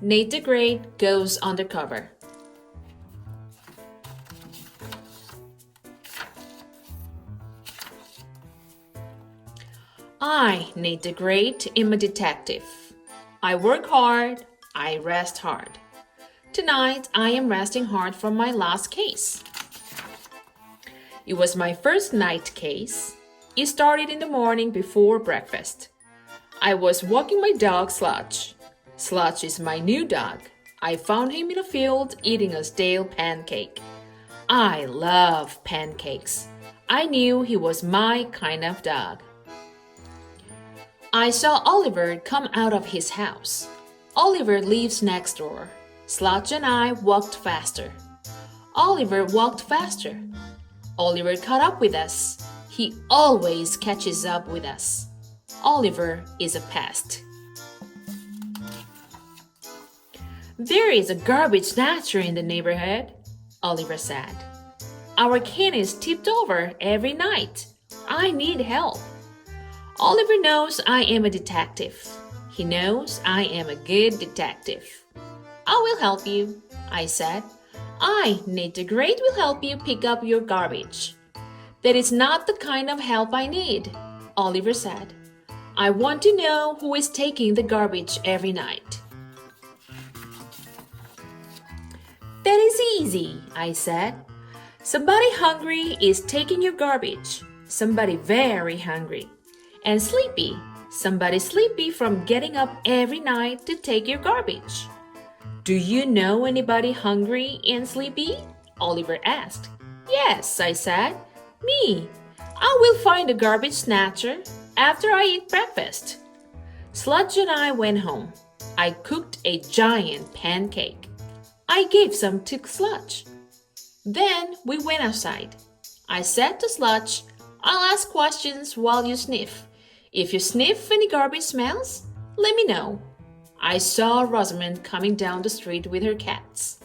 Nate the Great goes undercover. I, Nate the Great, am a detective. I work hard, I rest hard. Tonight, I am resting hard from my last case. It was my first night case. It started in the morning before breakfast. I was walking my dog Sludge. Sludge is my new dog. I found him in a field eating a stale pancake. I love pancakes. I knew he was my kind of dog. I saw Oliver come out of his house. Oliver lives next door. Sludge and I walked faster. Oliver walked faster. Oliver caught up with us. He always catches up with us. Oliver is a pest. There is a garbage snatcher in the neighborhood, Oliver said. Our can is tipped over every night. I need help. Oliver knows I am a detective. He knows I am a good detective. I will help you, I said. I, Nate the Great, will help you pick up your garbage. That is not the kind of help I need, Oliver said. I want to know who is taking the garbage every night. That is easy, I said. Somebody hungry is taking your garbage. Somebody very hungry. And sleepy. Somebody sleepy from getting up every night to take your garbage. Do you know anybody hungry and sleepy? Oliver asked. Yes, I said. Me. I will find a garbage snatcher after I eat breakfast. Sludge and I went home. I cooked a giant pancake. I gave some to Sludge. Then we went outside. I said to Sludge, I'll ask questions while you sniff. If you sniff any garbage smells, let me know. I saw Rosamond coming down the street with her cats.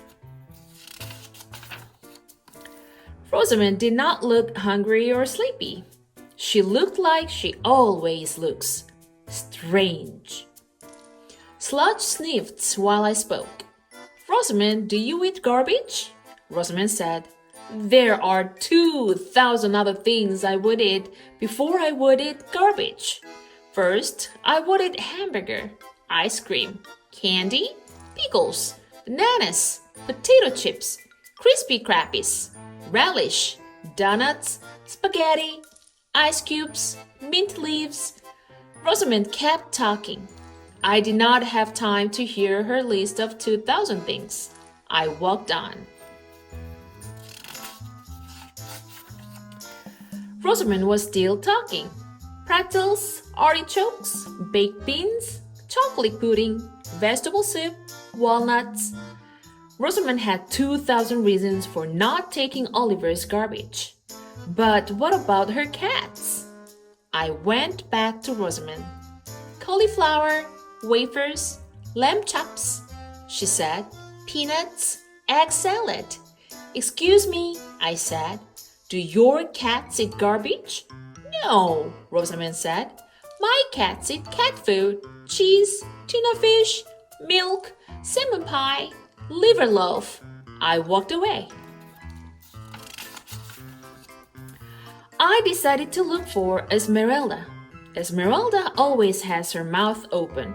Rosamond did not look hungry or sleepy. She looked like she always looks. Strange. Sludge sniffed while I spoke. Rosamond, do you eat garbage? Rosamond said, There are 2,000 other things I would eat before I would eat garbage. First, I would eat hamburger, ice cream, candy, pickles, bananas, potato chips, crispy crappies, relish, donuts, spaghetti, ice cubes, mint leaves. Rosamond kept talking. I did not have time to hear her list of 2,000 things. I walked on. Rosamond was still talking. Pretzels, artichokes, baked beans, chocolate pudding, vegetable soup, walnuts. Rosamond had 2,000 reasons for not taking Oliver's garbage. But what about her cats? I went back to Rosamond. Cauliflower, wafers, lamb chops, she said. Peanuts, egg salad. Excuse me, I said. Do your cats eat garbage? No, Rosamond said. My cats eat cat food, cheese, tuna fish, milk, salmon pie, liver loaf. I walked away. I decided to look for Esmeralda. Esmeralda always has her mouth open.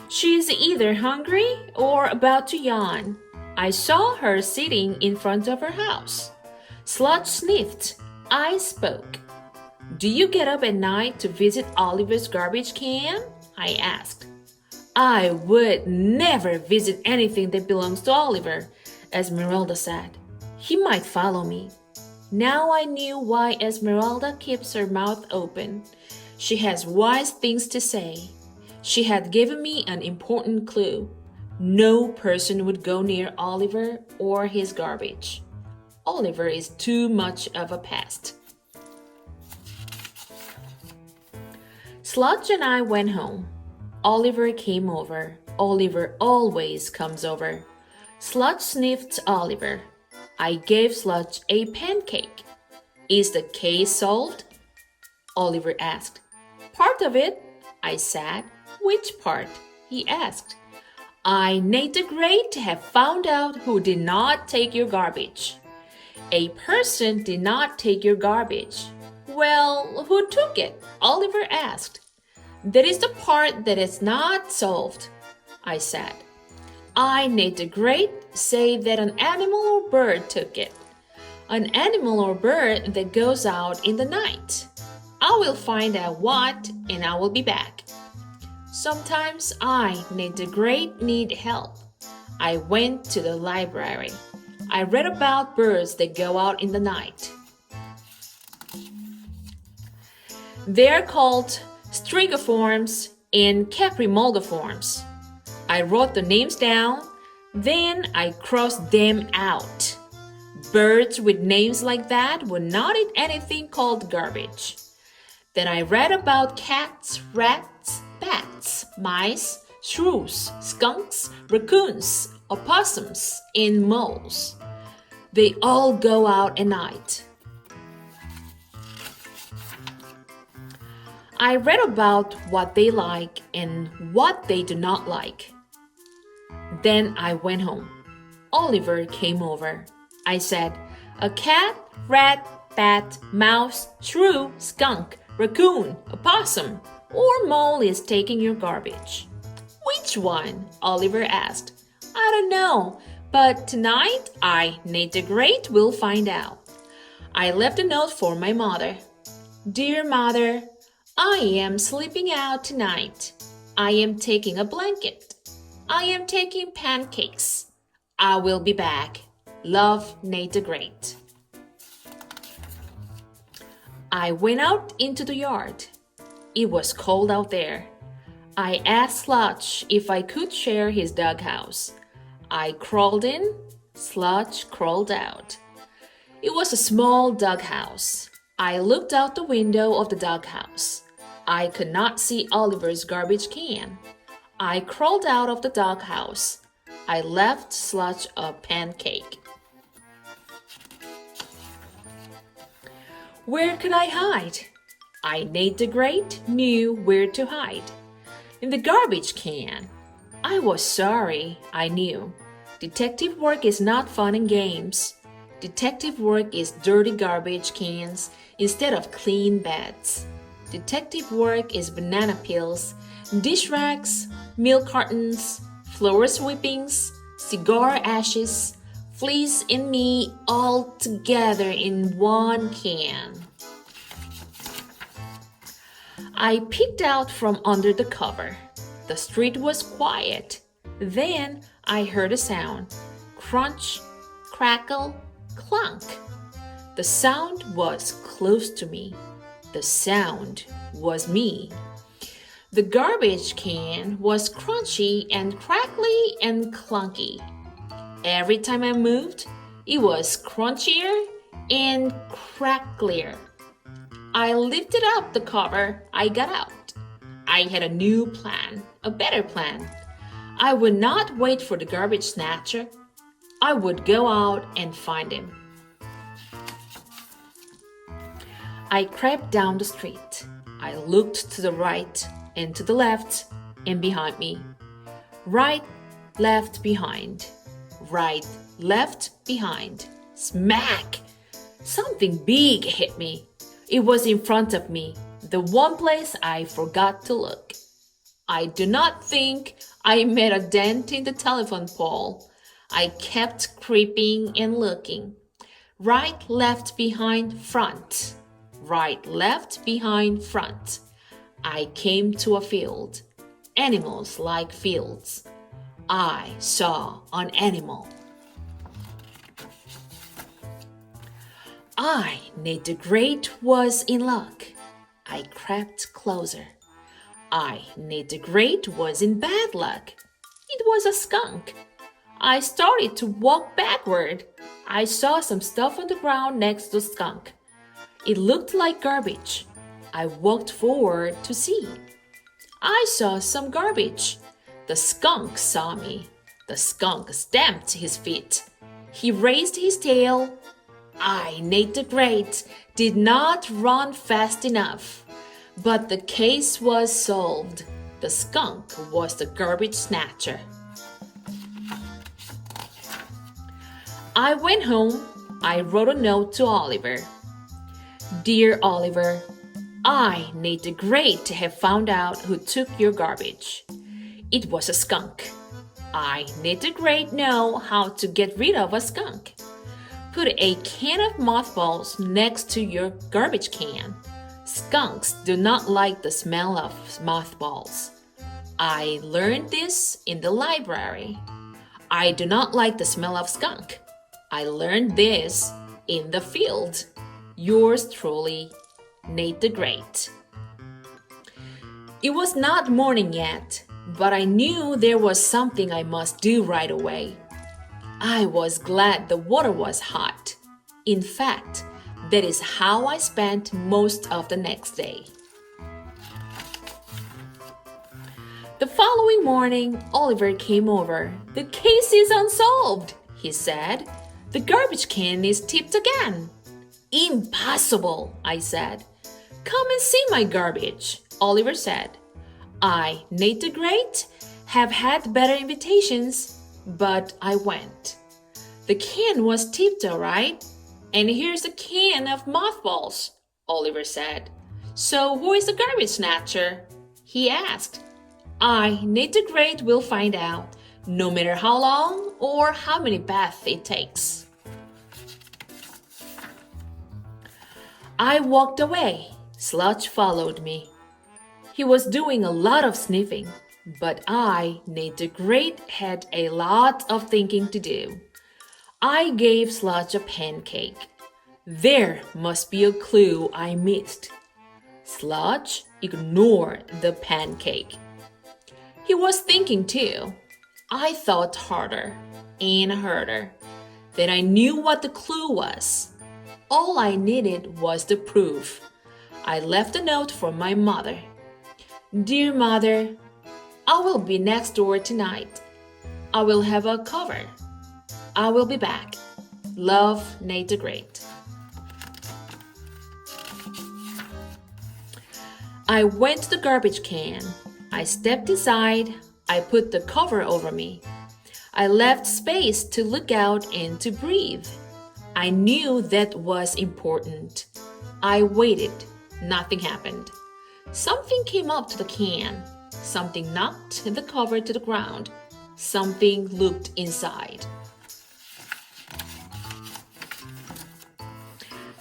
She is either hungry or about to yawn. I saw her sitting in front of her house. Sludge sniffed. I spoke. Do you get up at night to visit Oliver's garbage can? I asked. I would never visit anything that belongs to Oliver, Esmeralda said. He might follow me. Now I knew why Esmeralda keeps her mouth open. She has wise things to say. She had given me an important clue. No person would go near Oliver or his garbage. Oliver is too much of a pest. Sludge and I went home. Oliver came over. Oliver always comes over. Sludge sniffed Oliver. I gave Sludge a pancake. Is the case solved? Oliver asked. Part of it, I said. Which part? He asked. I, Nate the Great, have found out who did not take your garbage. A person did not take your garbage. Well, who took it? Oliver asked. That is the part that is not solved, I said. I, Nate the Great, say that an animal or bird took it. An animal or bird that goes out in the night. I will find out what, and I will be back. Sometimes I, Nate the Great, need help. I went to the library. I read about birds that go out in the night. They are called strigiforms and caprimulgiforms. I wrote the names down, then I crossed them out. Birds with names like that would not eat anything called garbage. Then I read about cats, rats, bats, mice, shrews, skunks, raccoons, opossums, and moles. They all go out at night. I read about what they like and what they do not like. Then I went home. Oliver came over. I said, a cat, rat, bat, mouse, shrew, skunk, raccoon, opossum, or mole is taking your garbage. Which one? Oliver asked. I don't know, but tonight I, Nate the Great, will find out. I left a note for my mother. Dear Mother, I am sleeping out tonight. I am taking a blanket. I am taking pancakes. I will be back. Love, Nate the Great. I went out into the yard. It was cold out there. I asked Sludge if I could share his doghouse. I crawled in. Sludge crawled out. It was a small doghouse. I looked out the window of the doghouse. I could not see Oliver's garbage can. I crawled out of the doghouse. I left Sludge a pancake. Where could I hide? I, Nate the Great, knew where to hide. In the garbage can. I was sorry, I knew. Detective work is not fun and games. Detective work is dirty garbage cans instead of clean beds. Detective work is banana peels, dish rags, milk cartons, floor sweepings, cigar ashes, fleas and me all together in one can. I peeked out from under the cover. The street was quiet. Then I heard a sound. Crunch, crackle, clunk. The sound was close to me. The sound was me. The garbage can was crunchy and crackly and clunky. Every time I moved, it was crunchier and cracklier. I lifted up the cover. I got out. I had a new plan, a better plan. I would not wait for the garbage snatcher. I would go out and find him. I crept down the street. I looked to the right and to the left and behind me. Right, left, behind. Right, left, behind. Smack! Something big hit me. It was in front of me, the one place I forgot to look. I do not think I made a dent in the telephone pole. I kept creeping and looking. Right, left, behind, front. Right, left, behind, front. I came to a field. Animals like fields. I saw an animal. I, Nate the Great, was in luck. I crept closer. I, Nate the Great, was in bad luck. It was a skunk. I started to walk backward. I saw some stuff on the ground next to the skunk. It looked like garbage. I walked forward to see. I saw some garbage. The skunk saw me. The skunk stamped his feet. He raised his tail. I, Nate the Great, did not run fast enough. But the case was solved. The skunk was the garbage snatcher. I went home. I wrote a note to Oliver. Dear Oliver, I need the grade to have found out who took your garbage. It was a skunk. I need the grade know how to get rid of a skunk. Put a can of mothballs next to your garbage can. Skunks do not like the smell of mothballs. I learned this in the library. I do not like the smell of skunk. I learned this in the field. Yours truly, Nate the Great. It was not morning yet, but I knew there was something I must do right away. I was glad the water was hot. In fact, that is how I spent most of the next day. The following morning, Oliver came over. The case is unsolved, he said. The garbage can is tipped again. Impossible, I said. Come and see my garbage, Oliver said. I, Nate the Great, have had better invitations, but I went. The can was tipped all right, and here's a can of mothballs, Oliver said. So who is the garbage snatcher? He asked. I, Nate the Great, will find out, no matter how long or how many baths it takes. I walked away. Sludge followed me. He was doing a lot of sniffing, but I, Nate the Great, had a lot of thinking to do. I gave Sludge a pancake. There must be a clue I missed. Sludge ignored the pancake. He was thinking too. I thought harder and harder. Then I knew what the clue was. All I needed was the proof. I left a note for my mother. Dear Mother, I will be next door tonight. I will have a cover. I will be back. Love, Nate the Great. I went to the garbage can. I stepped inside. I put the cover over me. I left space to look out and to breathe. I knew that was important. I waited. Nothing happened. Something came up to the can. Something knocked the cover to the ground. Something looked inside.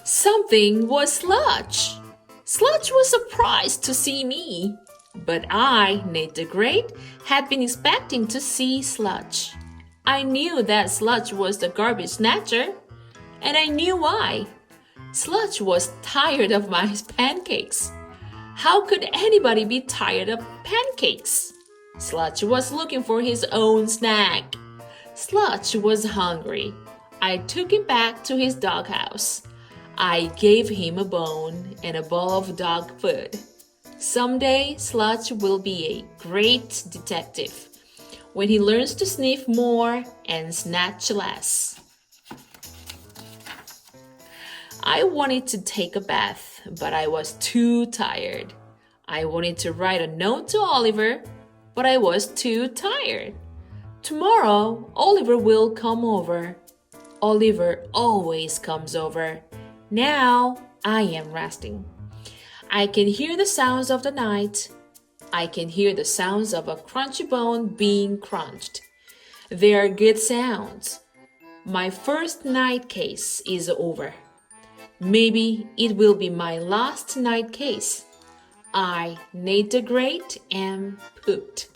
Something was Sludge. Sludge was surprised to see me. But I, Nate the Great, had been expecting to see Sludge. I knew that Sludge was the garbage snatcher, and I knew why. Sludge was tired of my pancakes. How could anybody be tired of pancakes? Sludge was looking for his own snack. Sludge was hungry. I took him back to his doghouse. I gave him a bone and a bowl of dog food. Someday, Sludge will be a great detective when he learns to sniff more and snatch less. I wanted to take a bath, but I was too tired. I wanted to write a note to Oliver, but I was too tired. Tomorrow, Oliver will come over. Oliver always comes over. Now, I am resting. I can hear the sounds of the night. I can hear the sounds of a crunchy bone being crunched. They are good sounds. My first night case is over. Maybe it will be my last night case. I, Nate the Great, am pooped.